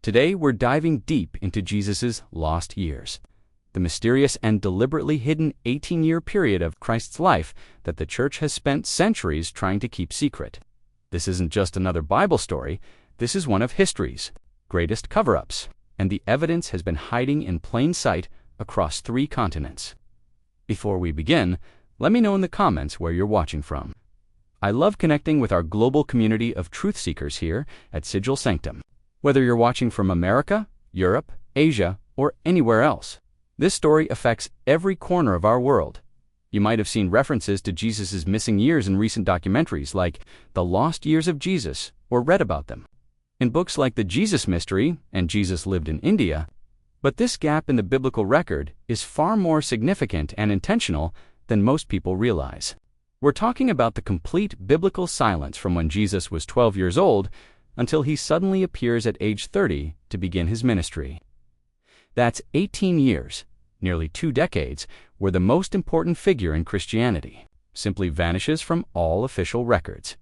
Today, we're diving deep into Jesus' lost years, the mysterious and deliberately hidden 18-year period of Christ's life that the Church has spent centuries trying to keep secret. This isn't just another Bible story, this is one of history's greatest cover-ups, and the evidence has been hiding in plain sight across 3 continents. Before we begin, let me know in the comments where you're watching from. I love connecting with our global community of truth seekers here at Sigil Sanctum. Whether you're watching from America, Europe, Asia, or anywhere else, this story affects every corner of our world. You might have seen references to Jesus' missing years in recent documentaries like The Lost Years of Jesus, or read about them in books like The Jesus Mystery and Jesus Lived in India. But this gap in the biblical record is far more significant and intentional than most people realize. We're talking about the complete biblical silence from when Jesus was 12 years old until he suddenly appears at age 30 to begin his ministry. That's 18 years, nearly 2 decades, where the most important figure in Christianity simply vanishes from all official records.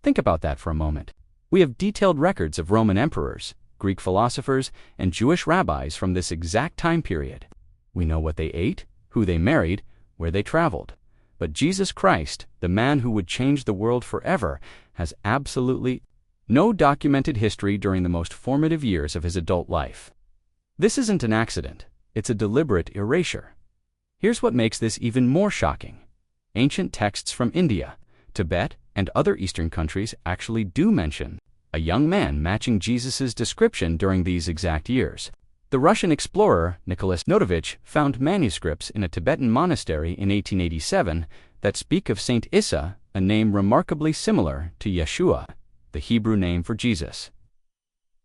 Think about that for a moment. We have detailed records of Roman emperors, Greek philosophers, and Jewish rabbis from this exact time period. We know what they ate, who they married, where they traveled. But Jesus Christ, the man who would change the world forever, has absolutely no documented history during the most formative years of his adult life. This isn't an accident, it's a deliberate erasure. Here's what makes this even more shocking. Ancient texts from India, Tibet, and other Eastern countries actually do mention a young man matching Jesus' description during these exact years. The Russian explorer Nicholas Notovich found manuscripts in a Tibetan monastery in 1887 that speak of Saint Issa, a name remarkably similar to Yeshua, the Hebrew name for Jesus.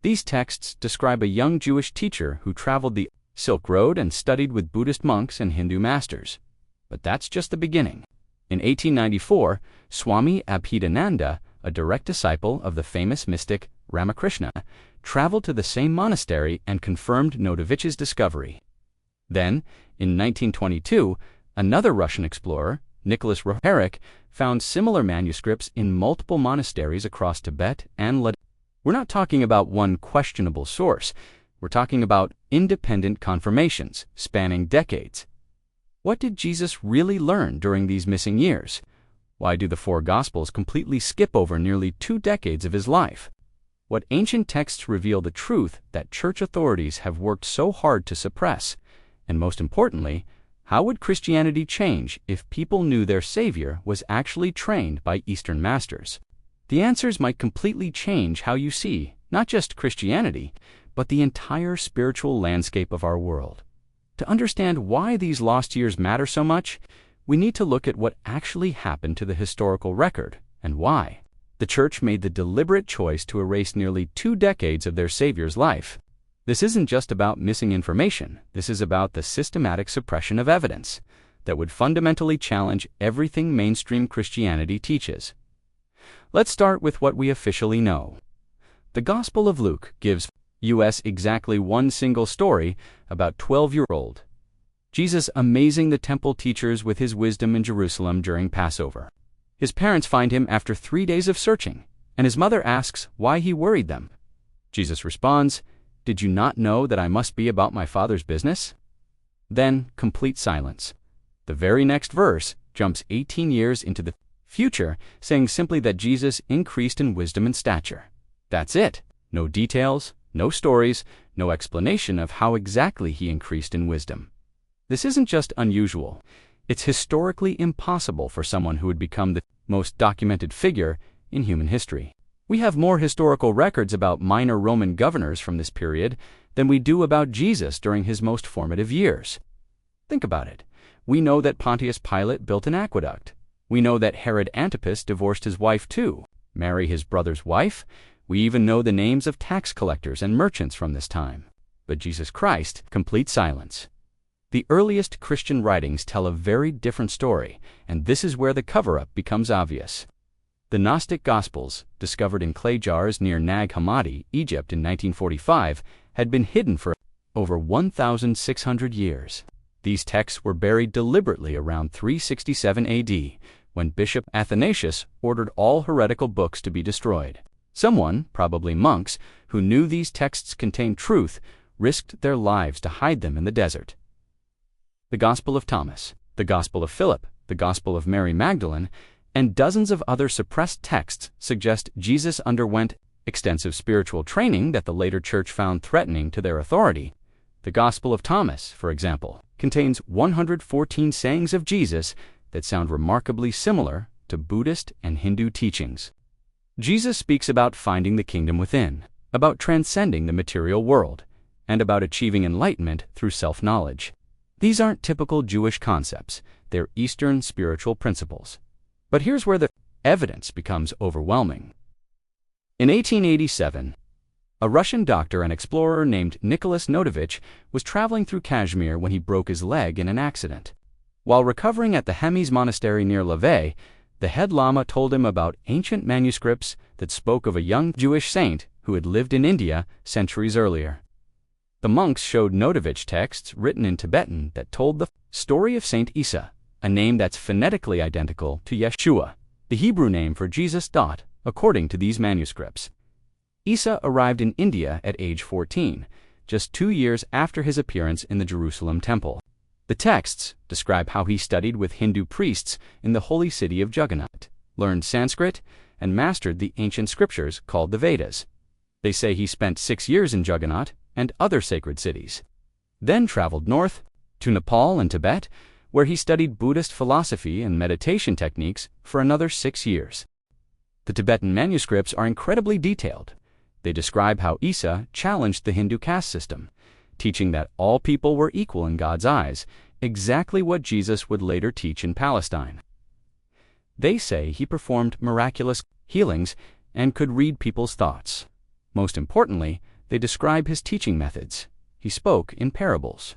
These texts describe a young Jewish teacher who traveled the Silk Road and studied with Buddhist monks and Hindu masters. But that's just the beginning. In 1894, Swami Abhedananda, a direct disciple of the famous mystic Ramakrishna, traveled to the same monastery and confirmed Notovich's discovery. Then, in 1922, another Russian explorer, Nicholas Roerich, found similar manuscripts in multiple monasteries across Tibet and Ladakh. We're not talking about one questionable source. We're talking about independent confirmations spanning decades. What did Jesus really learn during these missing years? Why do the 4 Gospels completely skip over nearly 2 decades of his life? What ancient texts reveal the truth that church authorities have worked so hard to suppress? And most importantly, how would Christianity change if people knew their Savior was actually trained by Eastern masters? The answers might completely change how you see not just Christianity, but the entire spiritual landscape of our world. To understand why these lost years matter so much, we need to look at what actually happened to the historical record and why the Church made the deliberate choice to erase nearly 2 decades of their Savior's life. This isn't just about missing information, this is about the systematic suppression of evidence that would fundamentally challenge everything mainstream Christianity teaches. Let's start with what we officially know. The Gospel of Luke gives us exactly one single story about 12-year-old Jesus amazing the temple teachers with his wisdom in Jerusalem during Passover. His parents find him after 3 days of searching, and his mother asks why he worried them. Jesus responds, "Did you not know that I must be about my Father's business?" Then, complete silence. The very next verse jumps 18 years into the future, saying simply that Jesus increased in wisdom and stature. That's it. No details, no stories, no explanation of how exactly he increased in wisdom. This isn't just unusual. It's historically impossible for someone who would become the most documented figure in human history. We have more historical records about minor Roman governors from this period than we do about Jesus during his most formative years. Think about it. We know that Pontius Pilate built an aqueduct. We know that Herod Antipas divorced his wife too, Mary his brother's wife. We even know the names of tax collectors and merchants from this time. But Jesus Christ, complete silence. The earliest Christian writings tell a very different story, and this is where the cover-up becomes obvious. The Gnostic Gospels, discovered in clay jars near Nag Hammadi, Egypt in 1945, had been hidden for over 1,600 years. These texts were buried deliberately around 367 AD, when Bishop Athanasius ordered all heretical books to be destroyed. Someone, probably monks, who knew these texts contained truth, risked their lives to hide them in the desert. The Gospel of Thomas, the Gospel of Philip, the Gospel of Mary Magdalene, and dozens of other suppressed texts suggest Jesus underwent extensive spiritual training that the later church found threatening to their authority. The Gospel of Thomas, for example, contains 114 sayings of Jesus that sound remarkably similar to Buddhist and Hindu teachings. Jesus speaks about finding the kingdom within, about transcending the material world, and about achieving enlightenment through self-knowledge. These aren't typical Jewish concepts, they're Eastern spiritual principles. But here's where the evidence becomes overwhelming. In 1887, a Russian doctor and explorer named Nicholas Notovich was traveling through Kashmir when he broke his leg in an accident. While recovering at the Essenes monastery near Lviv, the head lama told him about ancient manuscripts that spoke of a young Jewish saint who had lived in India centuries earlier. The monks showed Notovich texts written in Tibetan that told the story of Saint Isa, a name that's phonetically identical to Yeshua, the Hebrew name for Jesus. According to these manuscripts, Isa arrived in India at age 14, just 2 years after his appearance in the Jerusalem temple. The texts describe how he studied with Hindu priests in the holy city of Jagannath, learned Sanskrit, and mastered the ancient scriptures called the Vedas. They say he spent 6 years in Jagannath and other sacred cities, then traveled north to Nepal and Tibet, where he studied Buddhist philosophy and meditation techniques for another 6 years. The Tibetan manuscripts are incredibly detailed. They describe how Isa challenged the Hindu caste system, teaching that all people were equal in God's eyes, exactly what Jesus would later teach in Palestine. They say he performed miraculous healings and could read people's thoughts. Most importantly, they describe his teaching methods. He spoke in parables,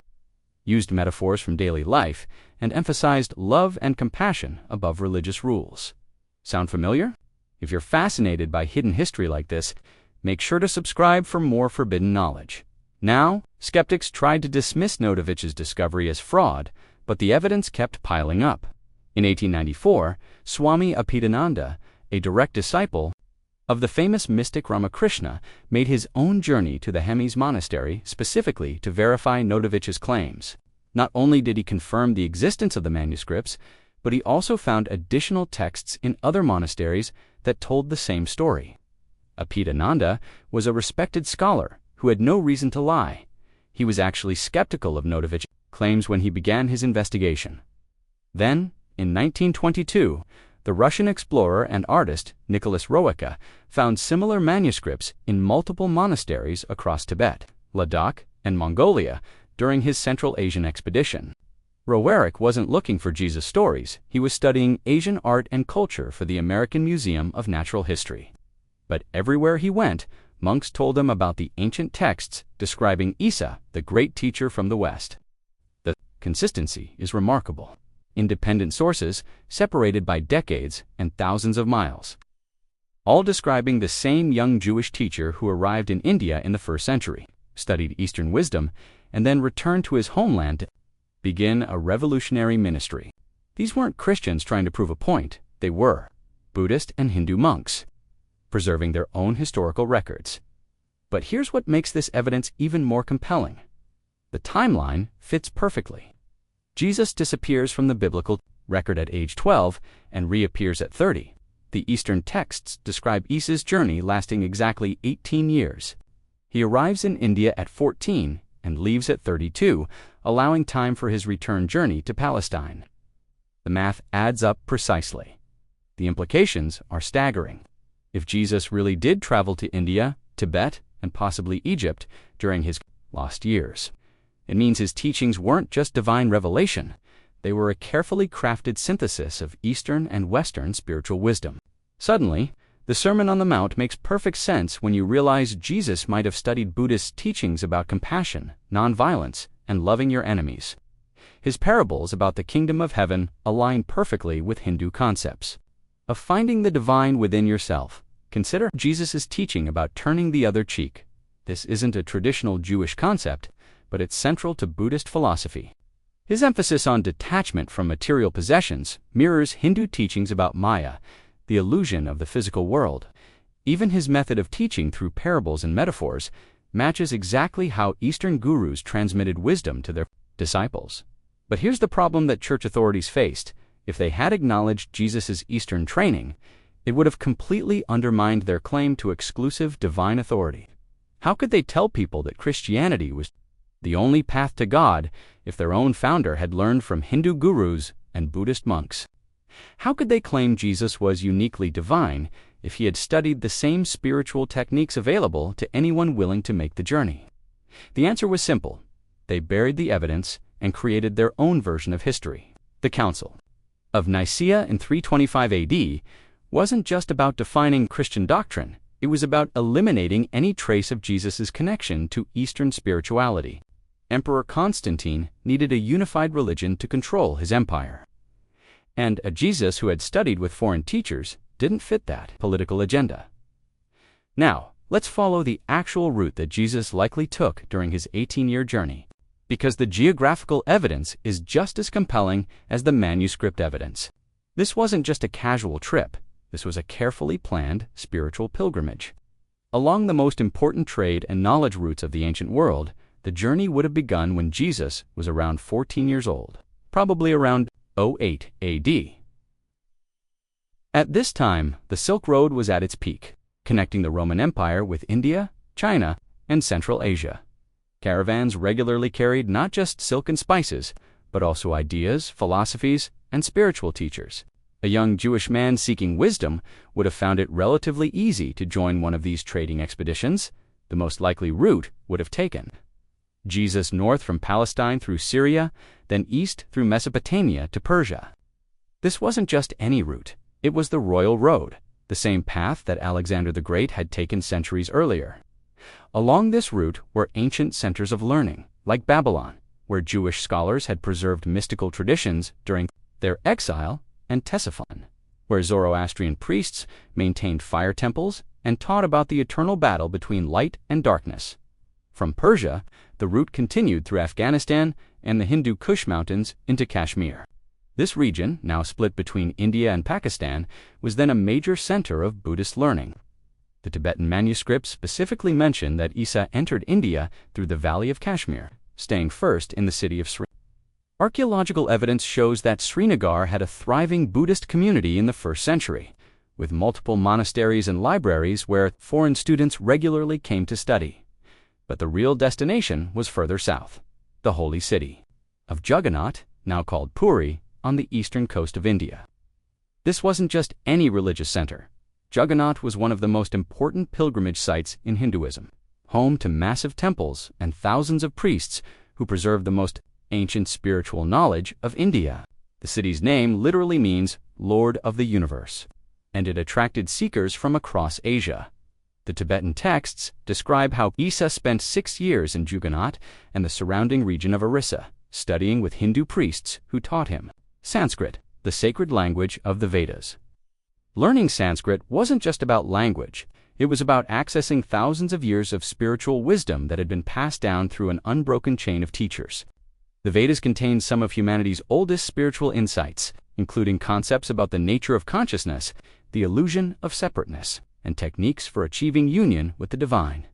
used metaphors from daily life, and emphasized love and compassion above religious rules. Sound familiar? If you're fascinated by hidden history like this, make sure to subscribe for more forbidden knowledge. Now, skeptics tried to dismiss Notovich's discovery as fraud, but the evidence kept piling up. In 1894, Swami Apitananda, a direct disciple of the famous mystic Ramakrishna, made his own journey to the Essenes monastery specifically to verify Notovich's claims. Not only did he confirm the existence of the manuscripts, but he also found additional texts in other monasteries that told the same story. Apitananda was a respected scholar who had no reason to lie. He was actually skeptical of Notovich's claims when he began his investigation. Then, in 1922, the Russian explorer and artist Nicholas Roerich found similar manuscripts in multiple monasteries across Tibet, Ladakh, and Mongolia during his Central Asian expedition. Roerich wasn't looking for Jesus stories, he was studying Asian art and culture for the American Museum of Natural History. But everywhere he went, monks told him about the ancient texts describing Isa, the great teacher from the West. The consistency is remarkable. Independent sources, separated by decades and thousands of miles, all describing the same young Jewish teacher who arrived in India in the 1st century, studied Eastern wisdom, and then returned to his homeland to begin a revolutionary ministry. These weren't Christians trying to prove a point, they were Buddhist and Hindu monks, preserving their own historical records. But here's what makes this evidence even more compelling. The timeline fits perfectly. Jesus disappears from the biblical record at age 12 and reappears at 30. The Eastern texts describe Isa's journey lasting exactly 18 years. He arrives in India at 14 and leaves at 32, allowing time for his return journey to Palestine. The math adds up precisely. The implications are staggering. If Jesus really did travel to India, Tibet, and possibly Egypt during his lost years, it means his teachings weren't just divine revelation, they were a carefully crafted synthesis of Eastern and Western spiritual wisdom. Suddenly, the Sermon on the Mount makes perfect sense when you realize Jesus might have studied Buddhist teachings about compassion, nonviolence, and loving your enemies. His parables about the kingdom of heaven align perfectly with Hindu concepts of finding the divine within yourself. Consider Jesus' teaching about turning the other cheek. This isn't a traditional Jewish concept, but it's central to Buddhist philosophy. His emphasis on detachment from material possessions mirrors Hindu teachings about Maya, the illusion of the physical world, Even his method of teaching through parables and metaphors matches exactly how Eastern gurus transmitted wisdom to their disciples. But here's the problem that church authorities faced. If they had acknowledged Jesus' Eastern training, it would have completely undermined their claim to exclusive divine authority. How could they tell people that Christianity was the only path to God if their own founder had learned from Hindu gurus and Buddhist monks? How could they claim Jesus was uniquely divine if he had studied the same spiritual techniques available to anyone willing to make the journey? The answer was simple. They buried the evidence and created their own version of history. The Council of Nicaea in 325 AD wasn't just about defining Christian doctrine, it was about eliminating any trace of Jesus' connection to Eastern spirituality. Emperor Constantine needed a unified religion to control his empire. And a Jesus who had studied with foreign teachers didn't fit that political agenda. Now, let's follow the actual route that Jesus likely took during his 18-year journey, because the geographical evidence is just as compelling as the manuscript evidence. This wasn't just a casual trip. This was a carefully planned spiritual pilgrimage. Along the most important trade and knowledge routes of the ancient world, the journey would have begun when Jesus was around 14 years old, probably around 08 AD. At this time, the Silk Road was at its peak, connecting the Roman Empire with India, China, and Central Asia. Caravans regularly carried not just silk and spices, but also ideas, philosophies, and spiritual teachers. A young Jewish man seeking wisdom would have found it relatively easy to join one of these trading expeditions. The most likely route would have taken Jesus north from Palestine through Syria, then east through Mesopotamia to Persia. This wasn't just any route. It was the royal road, the same path that Alexander the Great had taken centuries earlier. Along this route were ancient centers of learning, like Babylon, where Jewish scholars had preserved mystical traditions during their exile, and Ctesiphon, where Zoroastrian priests maintained fire temples and taught about the eternal battle between light and darkness. From Persia, the route continued through Afghanistan and the Hindu Kush Mountains into Kashmir. This region, now split between India and Pakistan, was then a major center of Buddhist learning. The Tibetan manuscripts specifically mention that Isa entered India through the Valley of Kashmir, staying first in the city of Srinagar. Archaeological evidence shows that Srinagar had a thriving Buddhist community in the 1st century, with multiple monasteries and libraries where foreign students regularly came to study. But the real destination was further south, the holy city of Jagannath, now called Puri, on the eastern coast of India. This wasn't just any religious center. Jagannath was one of the most important pilgrimage sites in Hinduism, home to massive temples and thousands of priests who preserved the most ancient spiritual knowledge of India. The city's name literally means Lord of the Universe, and it attracted seekers from across Asia. The Tibetan texts describe how Isa spent 6 years in Jagannath and the surrounding region of Orissa, studying with Hindu priests who taught him Sanskrit, the sacred language of the Vedas. Learning Sanskrit wasn't just about language. It was about accessing thousands of years of spiritual wisdom that had been passed down through an unbroken chain of teachers. The Vedas contain some of humanity's oldest spiritual insights, including concepts about the nature of consciousness, the illusion of separateness, and techniques for achieving union with the divine.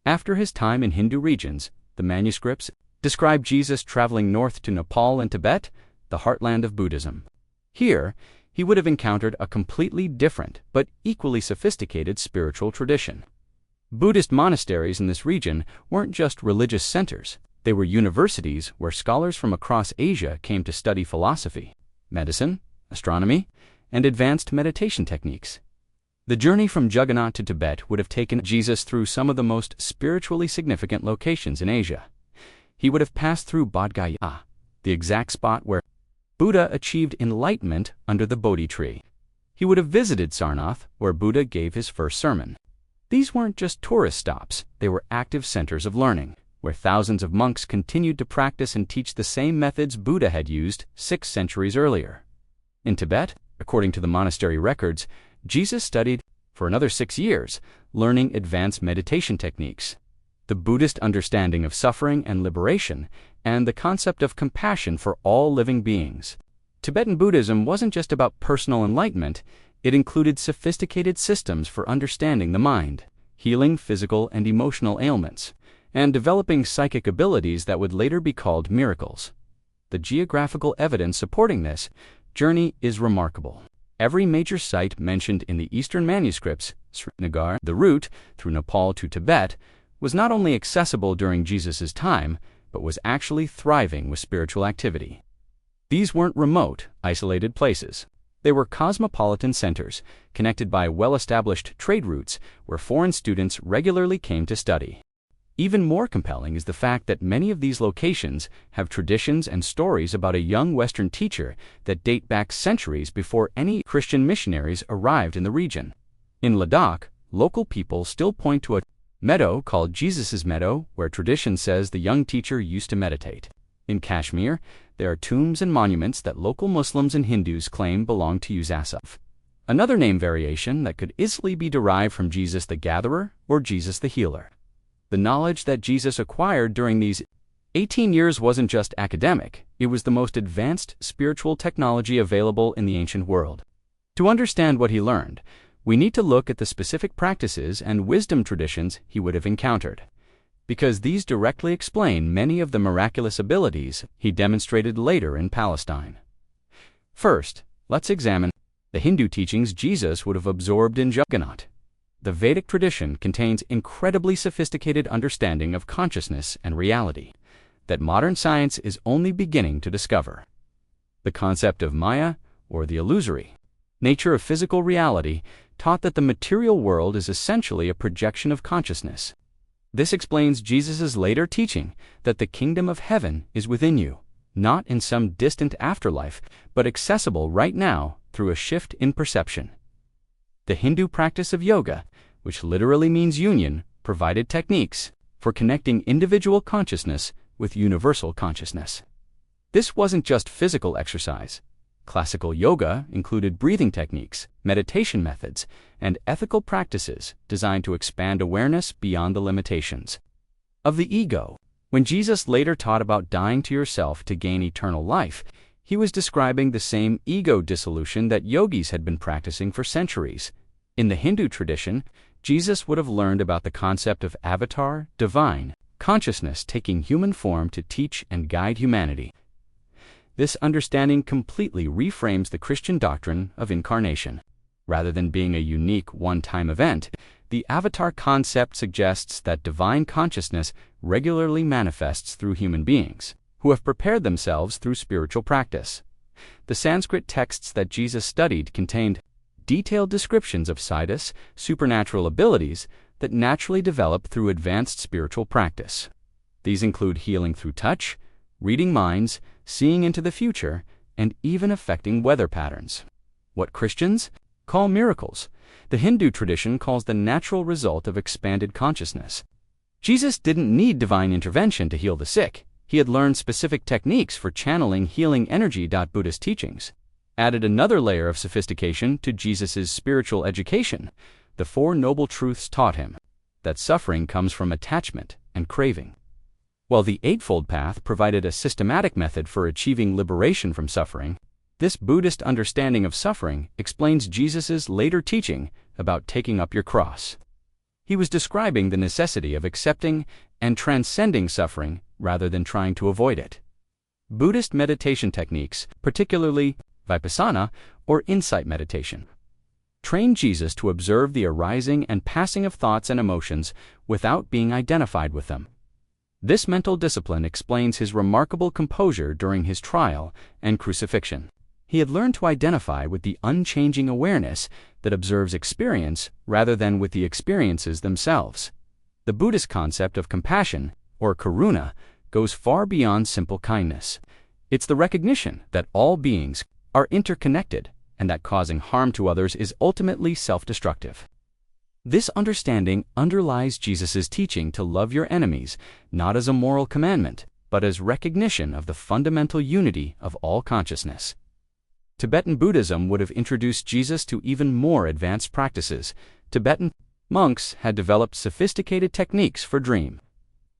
After his time in Hindu regions, the manuscripts describe Jesus traveling north to Nepal and Tibet, the heartland of Buddhism. Here, he would have encountered a completely different but equally sophisticated spiritual tradition. Buddhist monasteries in this region weren't just religious centers. They were universities where scholars from across Asia came to study philosophy, medicine, astronomy, and advanced meditation techniques. The journey from Jagannath to Tibet would have taken Jesus through some of the most spiritually significant locations in Asia. He would have passed through Bodh Gaya, the exact spot where Buddha achieved enlightenment under the Bodhi tree. He would have visited Sarnath, where Buddha gave his first sermon. These weren't just tourist stops, they were active centers of learning, where thousands of monks continued to practice and teach the same methods Buddha had used 6 centuries earlier. In Tibet, according to the monastery records, Jesus studied for another 6 years, learning advanced meditation techniques, the Buddhist understanding of suffering and liberation, and the concept of compassion for all living beings. Tibetan Buddhism wasn't just about personal enlightenment, It included sophisticated systems for understanding the mind, healing physical and emotional ailments, and developing psychic abilities that would later be called miracles. The geographical evidence supporting this journey is remarkable. Every major site mentioned in the Eastern manuscripts, Srinagar, the route through Nepal to Tibet, was not only accessible during Jesus' time, but was actually thriving with spiritual activity. These weren't remote, isolated places. They were cosmopolitan centers, connected by well-established trade routes where foreign students regularly came to study. Even more compelling is the fact that many of these locations have traditions and stories about a young Western teacher that date back centuries before any Christian missionaries arrived in the region. In Ladakh, local people still point to a meadow called Jesus' Meadow, where tradition says the young teacher used to meditate. In Kashmir, there are tombs and monuments that local Muslims and Hindus claim belong to Yusuf, another name variation that could easily be derived from Jesus the Gatherer or Jesus the Healer. The knowledge that Jesus acquired during these 18 years wasn't just academic, it was the most advanced spiritual technology available in the ancient world. To understand what he learned, we need to look at the specific practices and wisdom traditions he would have encountered, because these directly explain many of the miraculous abilities he demonstrated later in Palestine. First, let's examine the Hindu teachings Jesus would have absorbed in Jagannath. The Vedic tradition contains incredibly sophisticated understanding of consciousness and reality that modern science is only beginning to discover. The concept of Maya, or the illusory nature of physical reality, taught that the material world is essentially a projection of consciousness. This explains Jesus' later teaching that the kingdom of heaven is within you, not in some distant afterlife, but accessible right now through a shift in perception. The Hindu practice of yoga, which literally means union, provided techniques for connecting individual consciousness with universal consciousness. This wasn't just physical exercise. Classical yoga included breathing techniques, meditation methods, and ethical practices designed to expand awareness beyond the limitations of the ego. When Jesus later taught about dying to yourself to gain eternal life, he was describing the same ego dissolution that yogis had been practicing for centuries. In the Hindu tradition, Jesus would have learned about the concept of avatar, divine consciousness taking human form to teach and guide humanity. This understanding completely reframes the Christian doctrine of incarnation. Rather than being a unique one-time event, the avatar concept suggests that divine consciousness regularly manifests through human beings, who have prepared themselves through spiritual practice. The Sanskrit texts that Jesus studied contained detailed descriptions of siddhis, supernatural abilities that naturally develop through advanced spiritual practice. These include healing through touch, reading minds, seeing into the future, and even affecting weather patterns. What Christians call miracles, the Hindu tradition calls the natural result of expanded consciousness. Jesus didn't need divine intervention to heal the sick. He had learned specific techniques for channeling healing energy. Buddhist teachings added another layer of sophistication to Jesus' spiritual education. The Four Noble Truths taught him that suffering comes from attachment and craving, while the Eightfold Path provided a systematic method for achieving liberation from suffering. This Buddhist understanding of suffering explains Jesus' later teaching about taking up your cross. He was describing the necessity of accepting and transcending suffering rather than trying to avoid it. Buddhist meditation techniques, particularly vipassana or insight meditation, trained Jesus to observe the arising and passing of thoughts and emotions without being identified with them. This mental discipline explains his remarkable composure during his trial and crucifixion. He had learned to identify with the unchanging awareness that observes experience rather than with the experiences themselves. The Buddhist concept of compassion, or karuna, goes far beyond simple kindness. It's the recognition that all beings are interconnected and that causing harm to others is ultimately self-destructive. This understanding underlies Jesus' teaching to love your enemies, not as a moral commandment, but as recognition of the fundamental unity of all consciousness. Tibetan Buddhism would have introduced Jesus to even more advanced practices. Tibetan monks had developed sophisticated techniques for dream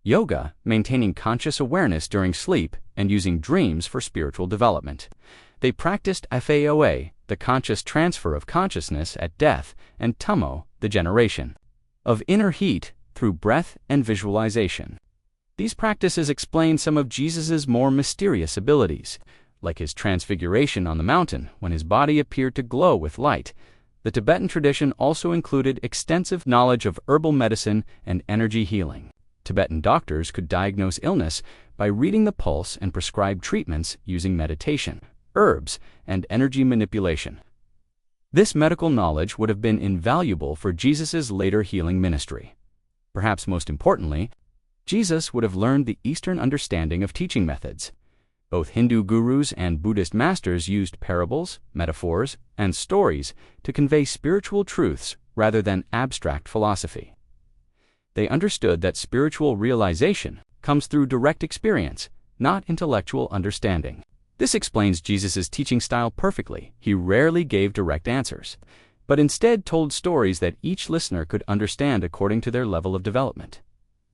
yoga, maintaining conscious awareness during sleep and using dreams for spiritual development. They practiced faoa, the conscious transfer of consciousness at death, and tummo, the generation of inner heat through breath and visualization. These practices explain some of Jesus's more mysterious abilities, like his transfiguration on the mountain when his body appeared to glow with light. The Tibetan tradition also included extensive knowledge of herbal medicine and energy healing. Tibetan doctors could diagnose illness by reading the pulse and prescribe treatments using meditation, herbs, and energy manipulation. This medical knowledge would have been invaluable for Jesus's later healing ministry. Perhaps most importantly, Jesus would have learned the Eastern understanding of teaching methods. Both Hindu gurus and Buddhist masters used parables, metaphors, and stories to convey spiritual truths rather than abstract philosophy. They understood that spiritual realization comes through direct experience, not intellectual understanding. This explains Jesus's teaching style perfectly. He rarely gave direct answers, but instead told stories that each listener could understand according to their level of development.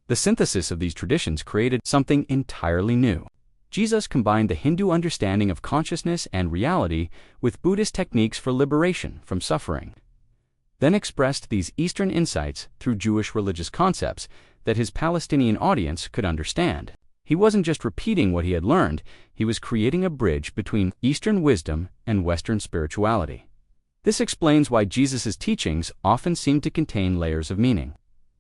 The synthesis of these traditions created something entirely new. Jesus combined the Hindu understanding of consciousness and reality with Buddhist techniques for liberation from suffering, then expressed these Eastern insights through Jewish religious concepts that his Palestinian audience could understand. He wasn't just repeating what he had learned, he was creating a bridge between Eastern wisdom and Western spirituality. This explains why Jesus's teachings often seem to contain layers of meaning.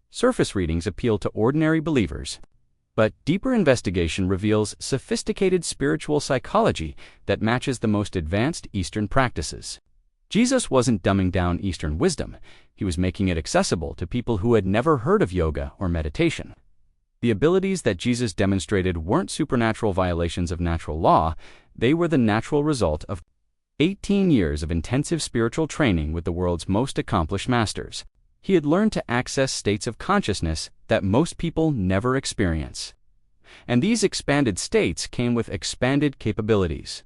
Surface readings appeal to ordinary believers, but deeper investigation reveals sophisticated spiritual psychology that matches the most advanced Eastern practices. Jesus wasn't dumbing down Eastern wisdom, he was making it accessible to people who had never heard of yoga or meditation. The abilities that Jesus demonstrated weren't supernatural violations of natural law, they were the natural result of 18 years of intensive spiritual training with the world's most accomplished masters. He had learned to access states of consciousness that most people never experience. And these expanded states came with expanded capabilities.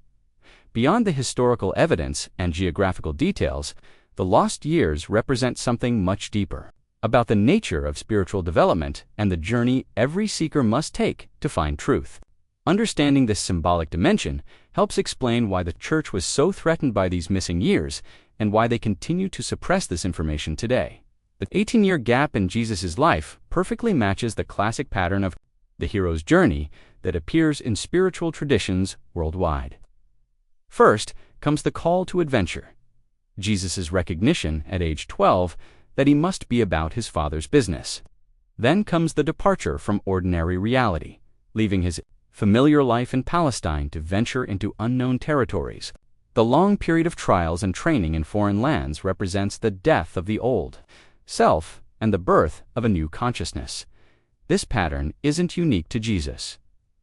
Beyond the historical evidence and geographical details, the lost years represent something much deeper, about the nature of spiritual development and the journey every seeker must take to find truth. Understanding this symbolic dimension helps explain why the Church was so threatened by these missing years and why they continue to suppress this information today. The 18-year gap in Jesus' life perfectly matches the classic pattern of the hero's journey that appears in spiritual traditions worldwide. First comes the call to adventure. Jesus' recognition at age 12 that he must be about his Father's business. Then comes the departure from ordinary reality, leaving his familiar life in Palestine to venture into unknown territories. The long period of trials and training in foreign lands represents the death of the old self and the birth of a new consciousness. This pattern isn't unique to Jesus.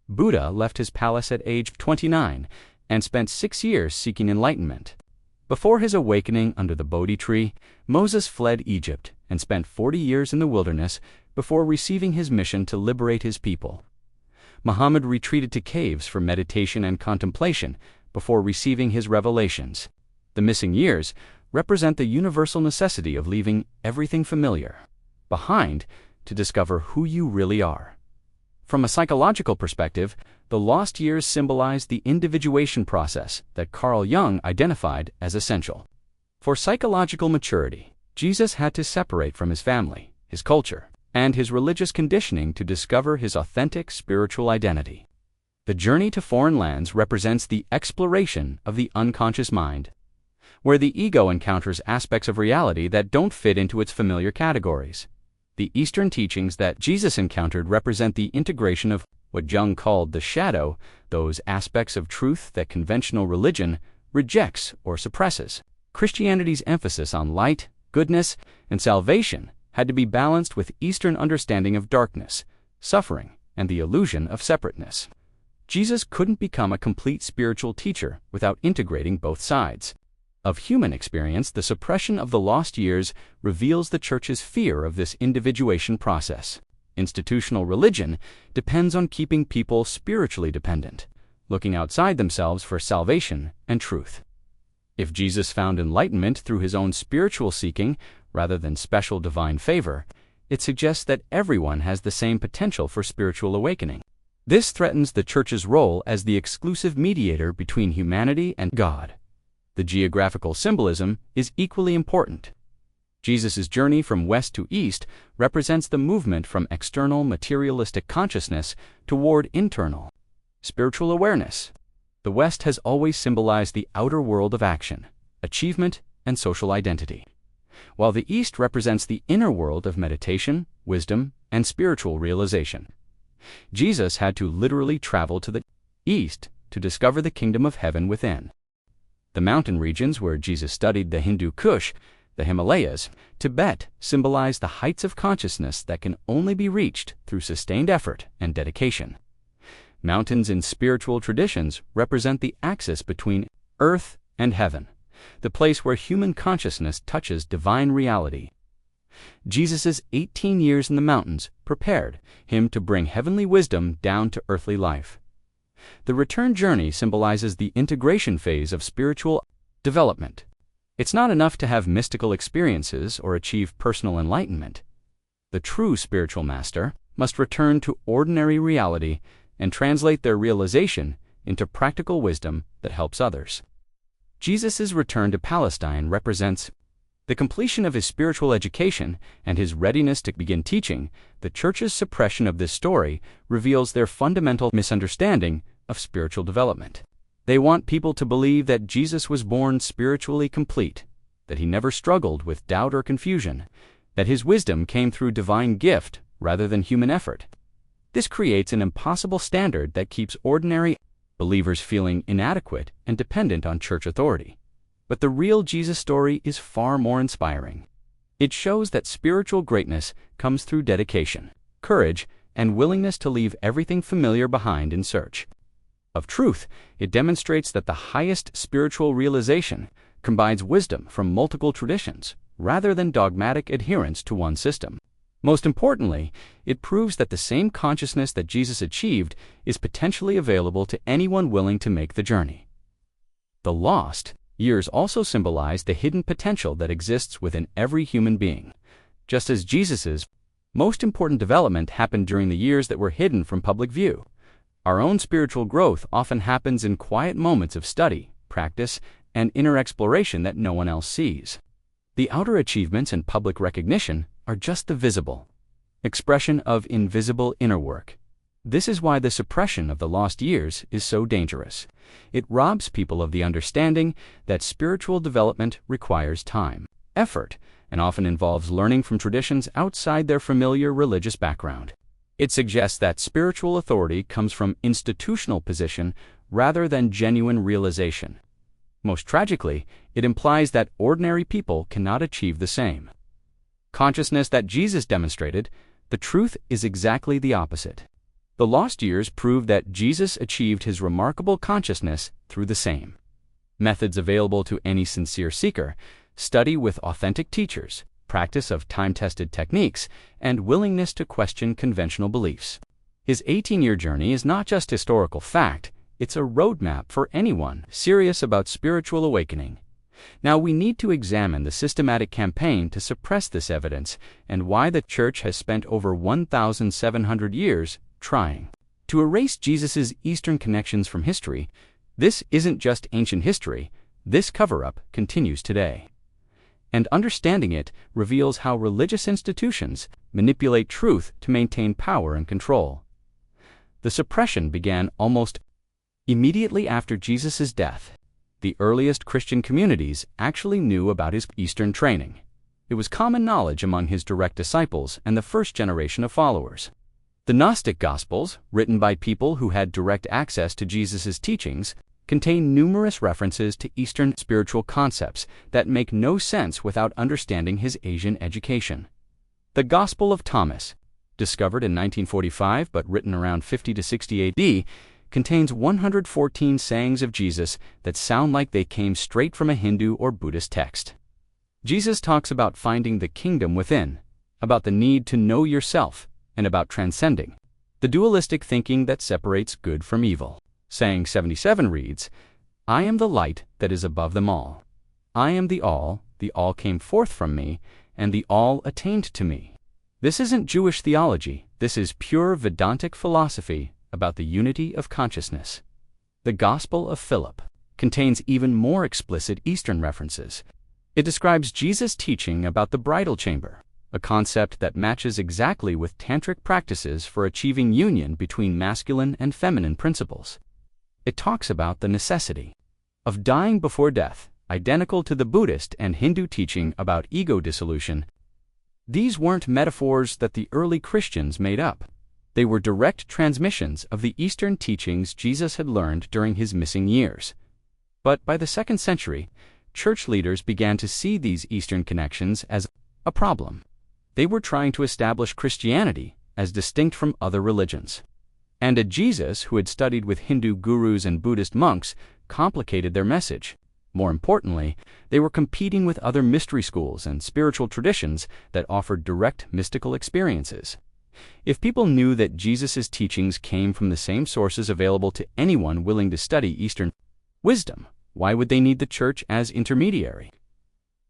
Buddha left his palace at age 29 and spent 6 years seeking enlightenment. Before his awakening under the Bodhi tree, Moses fled Egypt and spent 40 years in the wilderness before receiving his mission to liberate his people. Muhammad retreated to caves for meditation and contemplation before receiving his revelations. The missing years represent the universal necessity of leaving everything familiar behind to discover who you really are. From a psychological perspective, the lost years symbolize the individuation process that Carl Jung identified as essential. For psychological maturity, Jesus had to separate from his family, his culture, and his religious conditioning to discover his authentic spiritual identity. The journey to foreign lands represents the exploration of the unconscious mind, where the ego encounters aspects of reality that don't fit into its familiar categories. The Eastern teachings that Jesus encountered represent the integration of what Jung called the shadow, those aspects of truth that conventional religion rejects or suppresses. Christianity's emphasis on light, goodness, and salvation had to be balanced with Eastern understanding of darkness, suffering, and the illusion of separateness. Jesus couldn't become a complete spiritual teacher without integrating both sides. Of human experience, the suppression of the lost years reveals the Church's fear of this individuation process. Institutional religion depends on keeping people spiritually dependent, looking outside themselves for salvation and truth. If Jesus found enlightenment through his own spiritual seeking rather than special divine favor, it suggests that everyone has the same potential for spiritual awakening. This threatens the Church's role as the exclusive mediator between humanity and God. The geographical symbolism is equally important. Jesus' journey from west to east represents the movement from external materialistic consciousness toward internal spiritual awareness. The West has always symbolized the outer world of action, achievement, and social identity, while the East represents the inner world of meditation, wisdom, and spiritual realization. Jesus had to literally travel to the East to discover the kingdom of heaven within. The mountain regions where Jesus studied, the Hindu Kush, the Himalayas, Tibet, symbolize the heights of consciousness that can only be reached through sustained effort and dedication. Mountains in spiritual traditions represent the axis between earth and heaven, the place where human consciousness touches divine reality. Jesus' 18 years in the mountains prepared him to bring heavenly wisdom down to earthly life. The return journey symbolizes the integration phase of spiritual development. It's not enough to have mystical experiences or achieve personal enlightenment. The true spiritual master must return to ordinary reality and translate their realization into practical wisdom that helps others. Jesus' return to Palestine represents the completion of his spiritual education and his readiness to begin teaching. The Church's suppression of this story reveals their fundamental misunderstanding of spiritual development. They want people to believe that Jesus was born spiritually complete, that he never struggled with doubt or confusion, that his wisdom came through divine gift rather than human effort. This creates an impossible standard that keeps ordinary believers feeling inadequate and dependent on church authority. But the real Jesus story is far more inspiring. It shows that spiritual greatness comes through dedication, courage, and willingness to leave everything familiar behind in search of truth. It demonstrates that the highest spiritual realization combines wisdom from multiple traditions rather than dogmatic adherence to one system. Most importantly, it proves that the same consciousness that Jesus achieved is potentially available to anyone willing to make the journey. The lost years also symbolize the hidden potential that exists within every human being. Just as Jesus' most important development happened during the years that were hidden from public view, our own spiritual growth often happens in quiet moments of study, practice, and inner exploration that no one else sees. The outer achievements and public recognition are just the visible expression of invisible inner work. This is why the suppression of the lost years is so dangerous. It robs people of the understanding that spiritual development requires time, effort, and often involves learning from traditions outside their familiar religious background. It suggests that spiritual authority comes from institutional position rather than genuine realization. Most tragically, it implies that ordinary people cannot achieve the same consciousness that Jesus demonstrated. The truth is exactly the opposite. The lost years prove that Jesus achieved his remarkable consciousness through the same methods available to any sincere seeker: study with authentic teachers, practice of time-tested techniques, and willingness to question conventional beliefs. His 18-year journey is not just historical fact, it's a roadmap for anyone serious about spiritual awakening. Now we need to examine the systematic campaign to suppress this evidence and why the Church has spent over 1,700 years trying to erase Jesus' Eastern connections from history. This isn't just ancient history. This cover-up continues today. And understanding it reveals how religious institutions manipulate truth to maintain power and control. The suppression began almost immediately after Jesus' death. The earliest Christian communities actually knew about his Eastern training. It was common knowledge among his direct disciples and the first generation of followers. The Gnostic Gospels, written by people who had direct access to Jesus' teachings, contain numerous references to Eastern spiritual concepts that make no sense without understanding his Asian education. The Gospel of Thomas, discovered in 1945 but written around 50 to 60 AD, contains 114 sayings of Jesus that sound like they came straight from a Hindu or Buddhist text. Jesus talks about finding the kingdom within, about the need to know yourself, and about transcending the dualistic thinking that separates good from evil. Saying 77 reads, "I am the light that is above them all. I am the all came forth from me, and the all attained to me." This isn't Jewish theology. This is pure Vedantic philosophy about the unity of consciousness. The Gospel of Philip contains even more explicit Eastern references. It describes Jesus' teaching about the bridal chamber, a concept that matches exactly with tantric practices for achieving union between masculine and feminine principles. It talks about the necessity of dying before death, identical to the Buddhist and Hindu teaching about ego dissolution. These weren't metaphors that the early Christians made up. They were direct transmissions of the Eastern teachings Jesus had learned during his missing years. But by the 2nd century, church leaders began to see these Eastern connections as a problem. They were trying to establish Christianity as distinct from other religions. And a Jesus who had studied with Hindu gurus and Buddhist monks complicated their message. More importantly, they were competing with other mystery schools and spiritual traditions that offered direct mystical experiences. If people knew that Jesus' teachings came from the same sources available to anyone willing to study Eastern wisdom, why would they need the church as intermediary?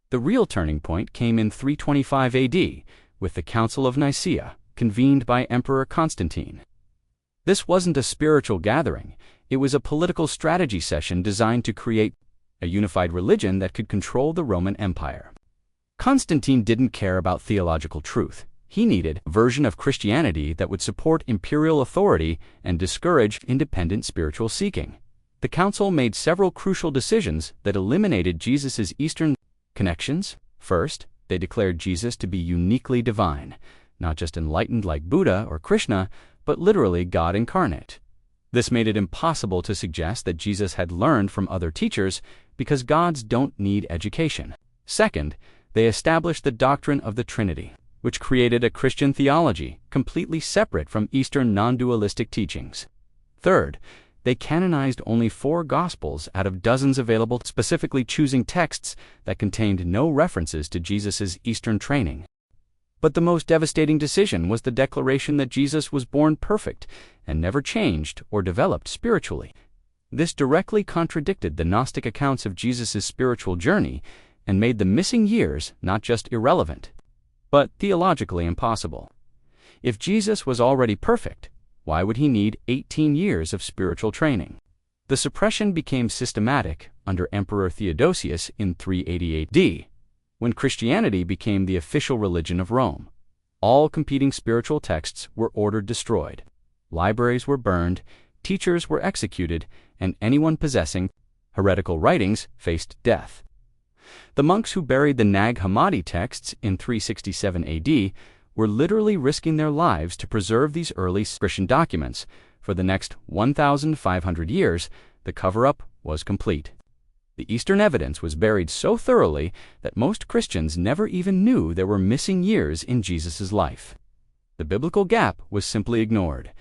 The real turning point came in 325 AD with the Council of Nicaea, convened by Emperor Constantine. This wasn't a spiritual gathering, it was a political strategy session designed to create a unified religion that could control the Roman Empire. Constantine didn't care about theological truth. He needed a version of Christianity that would support imperial authority and discourage independent spiritual seeking. The council made several crucial decisions that eliminated Jesus' Eastern connections. First, they declared Jesus to be uniquely divine, not just enlightened like Buddha or Krishna, but literally God incarnate. This made it impossible to suggest that Jesus had learned from other teachers because gods don't need education. Second, they established the doctrine of the Trinity, which created a Christian theology completely separate from Eastern non-dualistic teachings. Third, they canonized only 4 Gospels out of dozens available, specifically choosing texts that contained no references to Jesus' Eastern training. But the most devastating decision was the declaration that Jesus was born perfect and never changed or developed spiritually. This directly contradicted the Gnostic accounts of Jesus' spiritual journey and made the missing years not just irrelevant, but theologically impossible. If Jesus was already perfect, why would he need 18 years of spiritual training? The suppression became systematic under Emperor Theodosius in 380 AD, when Christianity became the official religion of Rome. All competing spiritual texts were ordered destroyed. Libraries were burned, teachers were executed, and anyone possessing heretical writings faced death. The monks who buried the Nag Hammadi texts in 367 AD were literally risking their lives to preserve these early Christian documents. For the next 1,500 years, the cover-up was complete. The Eastern evidence was buried so thoroughly that most Christians never even knew there were missing years in Jesus' life. The biblical gap was simply ignored,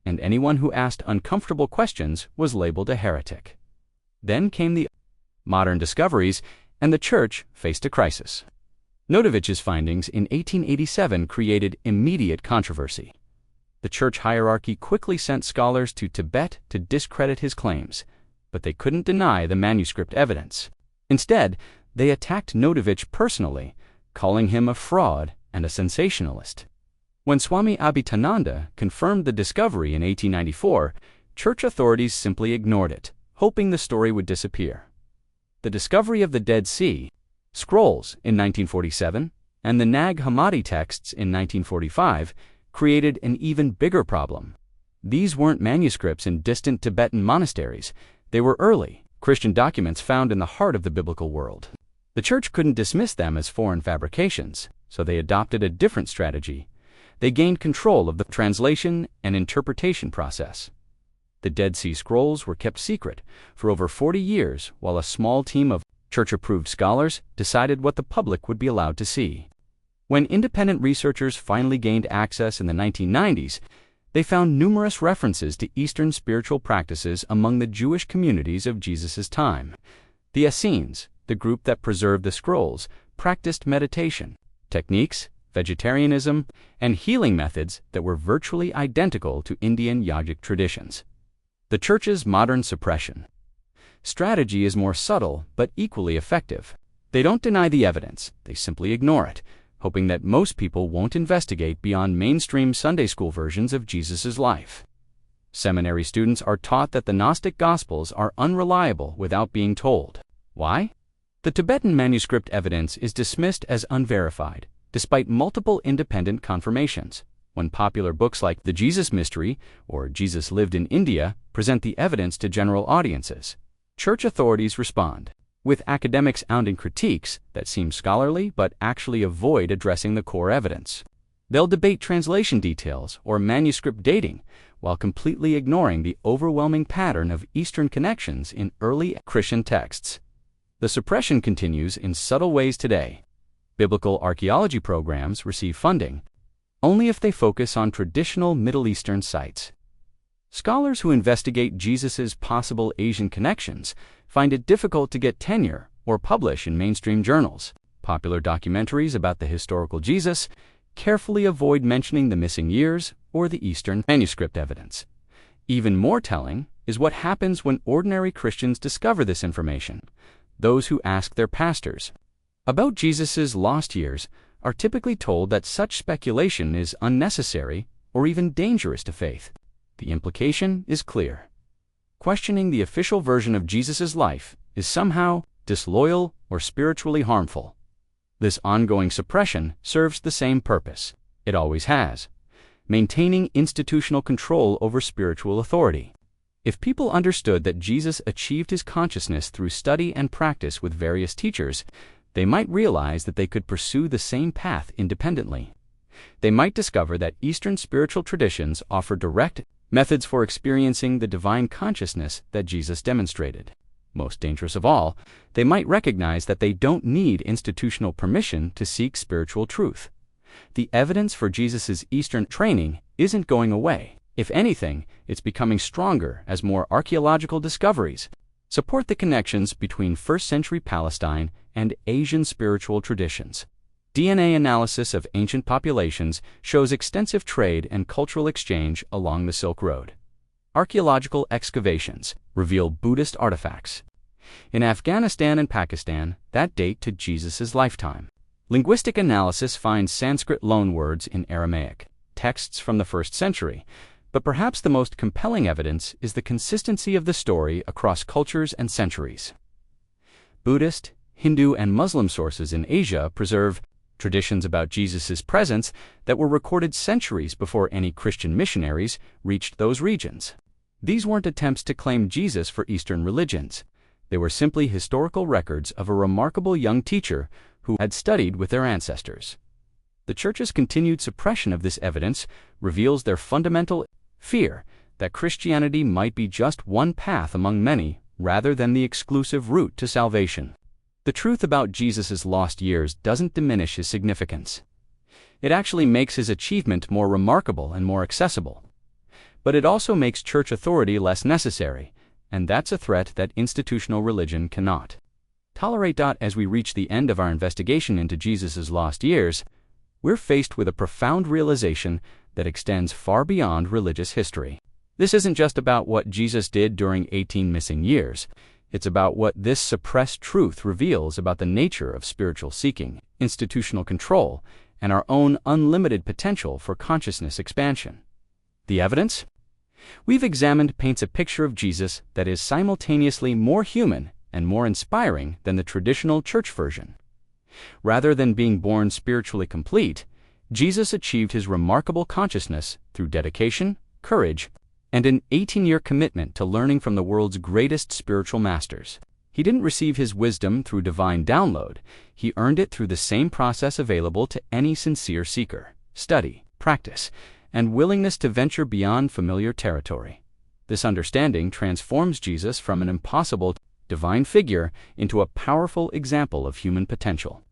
and anyone who asked uncomfortable questions was labeled a heretic. Then came the modern discoveries, and the Church faced a crisis. Notovich's findings in 1887 created immediate controversy. The church hierarchy quickly sent scholars to Tibet to discredit his claims, but they couldn't deny the manuscript evidence. Instead, they attacked Notovich personally, calling him a fraud and a sensationalist. When Swami Abhitananda confirmed the discovery in 1894, church authorities simply ignored it, hoping the story would disappear. The discovery of the Dead Sea Scrolls in 1947 and the Nag Hammadi texts in 1945 created an even bigger problem. These weren't manuscripts in distant Tibetan monasteries. They were early Christian documents found in the heart of the biblical world. The church couldn't dismiss them as foreign fabrications, so they adopted a different strategy. They gained control of the translation and interpretation process. The Dead Sea Scrolls were kept secret for over 40 years while a small team of church-approved scholars decided what the public would be allowed to see. When independent researchers finally gained access in the 1990s, they found numerous references to Eastern spiritual practices among the Jewish communities of Jesus' time. The Essenes, the group that preserved the scrolls, practiced meditation, techniques, vegetarianism, and healing methods that were virtually identical to Indian yogic traditions. The Church's modern suppression strategy is more subtle but equally effective. They don't deny the evidence, they simply ignore it, hoping that most people won't investigate beyond mainstream Sunday school versions of Jesus' life. Seminary students are taught that the Gnostic Gospels are unreliable without being told. Why? The Tibetan manuscript evidence is dismissed as unverified, despite multiple independent confirmations. When popular books like The Jesus Mystery or Jesus Lived in India present the evidence to general audiences, church authorities respond with academic sounding critiques that seem scholarly but actually avoid addressing the core evidence. They'll debate translation details or manuscript dating while completely ignoring the overwhelming pattern of Eastern connections in early Christian texts. The suppression continues in subtle ways today. Biblical archaeology programs receive funding only if they focus on traditional Middle Eastern sites. Scholars who investigate Jesus' possible Asian connections find it difficult to get tenure or publish in mainstream journals. Popular documentaries about the historical Jesus carefully avoid mentioning the missing years or the Eastern manuscript evidence. Even more telling is what happens when ordinary Christians discover this information. Those who ask their pastors about Jesus' lost years are typically told that such speculation is unnecessary or even dangerous to faith. The implication is clear. Questioning the official version of Jesus' life is somehow disloyal or spiritually harmful. This ongoing suppression serves the same purpose. It always has: maintaining institutional control over spiritual authority. If people understood that Jesus achieved his consciousness through study and practice with various teachers, they might realize that they could pursue the same path independently. They might discover that Eastern spiritual traditions offer direct methods for experiencing the divine consciousness that Jesus demonstrated. Most dangerous of all, they might recognize that they don't need institutional permission to seek spiritual truth. The evidence for Jesus' Eastern training isn't going away. If anything, it's becoming stronger as more archaeological discoveries support the connections between first-century Palestine and Asian spiritual traditions. DNA analysis of ancient populations shows extensive trade and cultural exchange along the Silk Road. Archaeological excavations reveal Buddhist artifacts in Afghanistan and Pakistan that date to Jesus' lifetime. Linguistic analysis finds Sanskrit loanwords in Aramaic texts from the 1st century, but perhaps the most compelling evidence is the consistency of the story across cultures and centuries. Buddhist, Hindu, and Muslim sources in Asia preserve traditions about Jesus' presence that were recorded centuries before any Christian missionaries reached those regions. These weren't attempts to claim Jesus for Eastern religions. They were simply historical records of a remarkable young teacher who had studied with their ancestors. The Church's continued suppression of this evidence reveals their fundamental fear that Christianity might be just one path among many rather than the exclusive route to salvation. The truth about Jesus' lost years doesn't diminish his significance. It actually makes his achievement more remarkable and more accessible. But it also makes church authority less necessary, and that's a threat that institutional religion cannot tolerate. As we reach the end of our investigation into Jesus' lost years, we're faced with a profound realization that extends far beyond religious history. This isn't just about what Jesus did during 18 missing years. It's about what this suppressed truth reveals about the nature of spiritual seeking, institutional control, and our own unlimited potential for consciousness expansion. The evidence we've examined paints a picture of Jesus that is simultaneously more human and more inspiring than the traditional church version. Rather than being born spiritually complete, Jesus achieved his remarkable consciousness through dedication, courage, and an 18-year commitment to learning from the world's greatest spiritual masters. He didn't receive his wisdom through divine download. He earned it through the same process available to any sincere seeker: study, practice, and willingness to venture beyond familiar territory. This understanding transforms Jesus from an impossible divine figure into a powerful example of human potential.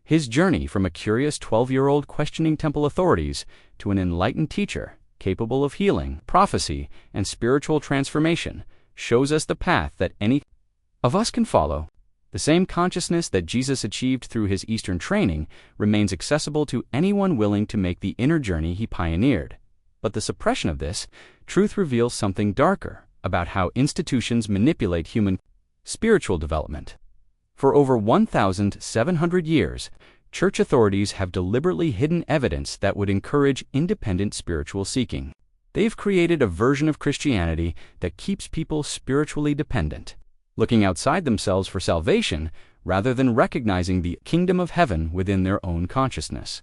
His journey from a curious 12-year-old questioning temple authorities to an enlightened teacher capable of healing, prophecy, and spiritual transformation shows us the path that any of us can follow. The same consciousness that Jesus achieved through his Eastern training remains accessible to anyone willing to make the inner journey he pioneered. But the suppression of this truth reveals something darker about how institutions manipulate human spiritual development. For over 1,700 years, church authorities have deliberately hidden evidence that would encourage independent spiritual seeking. They've created a version of Christianity that keeps people spiritually dependent, looking outside themselves for salvation rather than recognizing the kingdom of heaven within their own consciousness.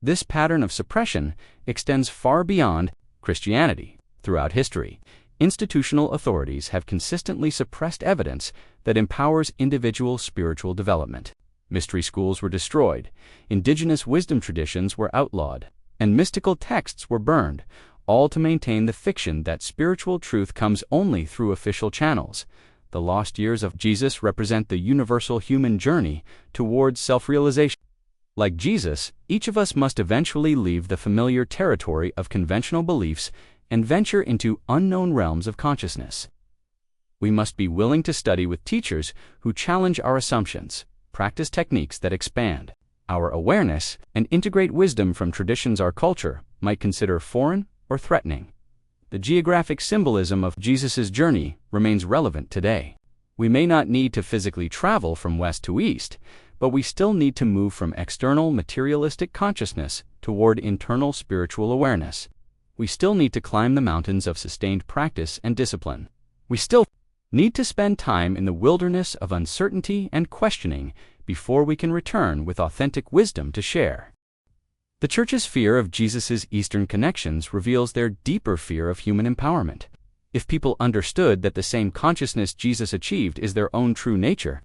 This pattern of suppression extends far beyond Christianity. Throughout history, institutional authorities have consistently suppressed evidence that empowers individual spiritual development. Mystery schools were destroyed, indigenous wisdom traditions were outlawed, and mystical texts were burned, all to maintain the fiction that spiritual truth comes only through official channels. The lost years of Jesus represent the universal human journey towards self-realization. Like Jesus, each of us must eventually leave the familiar territory of conventional beliefs and venture into unknown realms of consciousness. We must be willing to study with teachers who challenge our assumptions, practice techniques that expand our awareness, and integrate wisdom from traditions our culture might consider foreign or threatening. The geographic symbolism of Jesus' journey remains relevant today. We may not need to physically travel from west to east, but we still need to move from external materialistic consciousness toward internal spiritual awareness. We still need to climb the mountains of sustained practice and discipline. We still need to spend time in the wilderness of uncertainty and questioning before we can return with authentic wisdom to share. The Church's fear of Jesus' Eastern connections reveals their deeper fear of human empowerment. If people understood that the same consciousness Jesus achieved is their own true nature,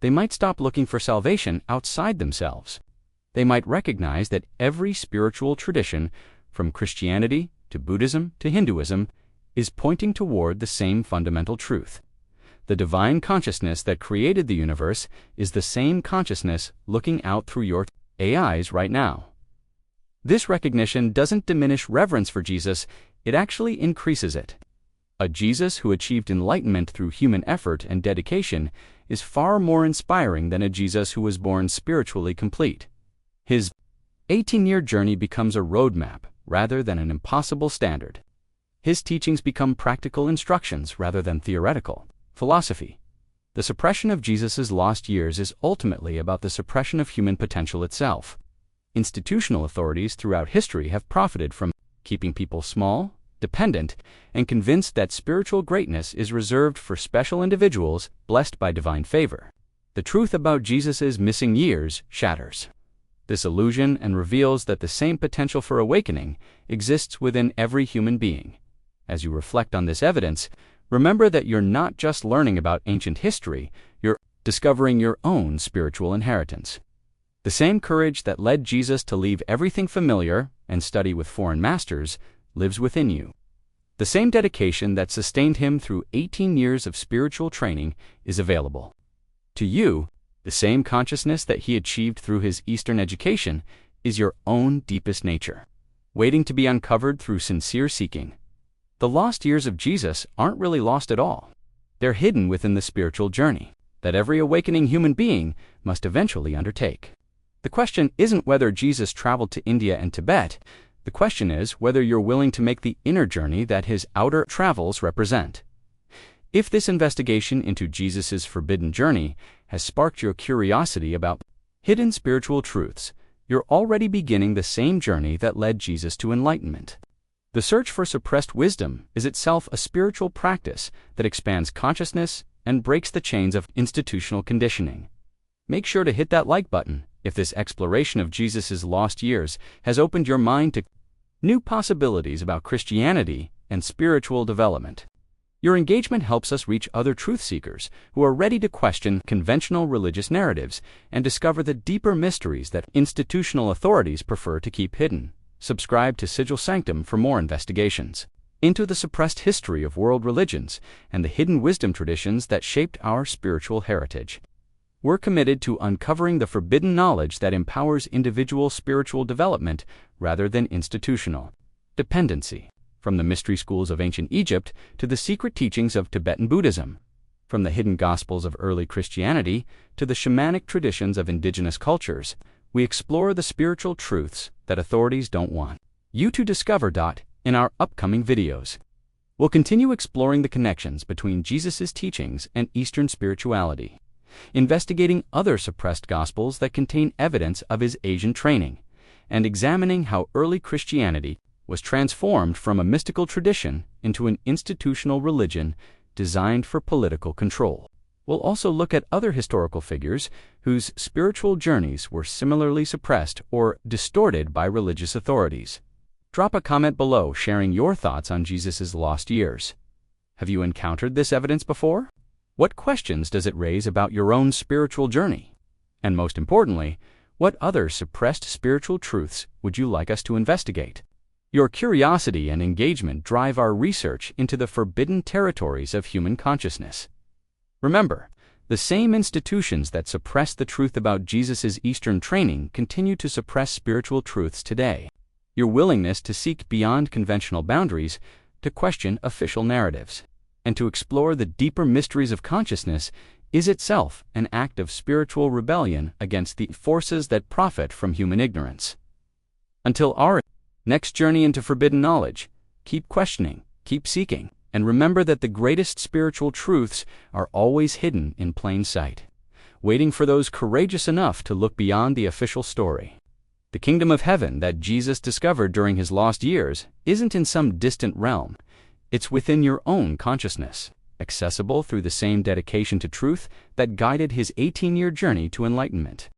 they might stop looking for salvation outside themselves. They might recognize that every spiritual tradition, from Christianity to Buddhism to Hinduism, is pointing toward the same fundamental truth. The divine consciousness that created the universe is the same consciousness looking out through your eyes right now. This recognition doesn't diminish reverence for Jesus, it actually increases it. A Jesus who achieved enlightenment through human effort and dedication is far more inspiring than a Jesus who was born spiritually complete. His 18-year journey becomes a roadmap rather than an impossible standard. His teachings become practical instructions rather than theoretical philosophy. The suppression of Jesus' lost years is ultimately about the suppression of human potential itself. Institutional authorities throughout history have profited from keeping people small, dependent, and convinced that spiritual greatness is reserved for special individuals blessed by divine favor. The truth about Jesus' missing years shatters this illusion and reveals that the same potential for awakening exists within every human being. As you reflect on this evidence, remember that you're not just learning about ancient history, you're discovering your own spiritual inheritance. The same courage that led Jesus to leave everything familiar and study with foreign masters lives within you. The same dedication that sustained him through 18 years of spiritual training is available to you. The same consciousness that he achieved through his Eastern education is your own deepest nature, waiting to be uncovered through sincere seeking. The lost years of Jesus aren't really lost at all. They're hidden within the spiritual journey that every awakening human being must eventually undertake. The question isn't whether Jesus traveled to India and Tibet. The question is whether you're willing to make the inner journey that his outer travels represent. If this investigation into Jesus' forbidden journey has sparked your curiosity about hidden spiritual truths, you're already beginning the same journey that led Jesus to enlightenment. The search for suppressed wisdom is itself a spiritual practice that expands consciousness and breaks the chains of institutional conditioning. Make sure to hit that like button if this exploration of Jesus' lost years has opened your mind to new possibilities about Christianity and spiritual development. Your engagement helps us reach other truth seekers who are ready to question conventional religious narratives and discover the deeper mysteries that institutional authorities prefer to keep hidden. Subscribe to Sigil Sanctum for more investigations into the suppressed history of world religions and the hidden wisdom traditions that shaped our spiritual heritage. We're committed to uncovering the forbidden knowledge that empowers individual spiritual development rather than institutional dependency. From the mystery schools of ancient Egypt to the secret teachings of Tibetan Buddhism, from the hidden gospels of early Christianity to the shamanic traditions of indigenous cultures, we explore the spiritual truths that authorities don't want you to discover. In our upcoming videos, we'll continue exploring the connections between Jesus' teachings and Eastern spirituality, investigating other suppressed gospels that contain evidence of his Asian training, and examining how early Christianity was transformed from a mystical tradition into an institutional religion designed for political control. We'll also look at other historical figures whose spiritual journeys were similarly suppressed or distorted by religious authorities. Drop a comment below sharing your thoughts on Jesus' lost years. Have you encountered this evidence before? What questions does it raise about your own spiritual journey? And most importantly, what other suppressed spiritual truths would you like us to investigate? Your curiosity and engagement drive our research into the forbidden territories of human consciousness. Remember, the same institutions that suppress the truth about Jesus' Eastern training continue to suppress spiritual truths today. Your willingness to seek beyond conventional boundaries, to question official narratives, and to explore the deeper mysteries of consciousness is itself an act of spiritual rebellion against the forces that profit from human ignorance. Until our next journey into forbidden knowledge, keep questioning, keep seeking, and remember that the greatest spiritual truths are always hidden in plain sight, waiting for those courageous enough to look beyond the official story. The kingdom of heaven that Jesus discovered during his lost years isn't in some distant realm. It's within your own consciousness, accessible through the same dedication to truth that guided his 18-year journey to enlightenment.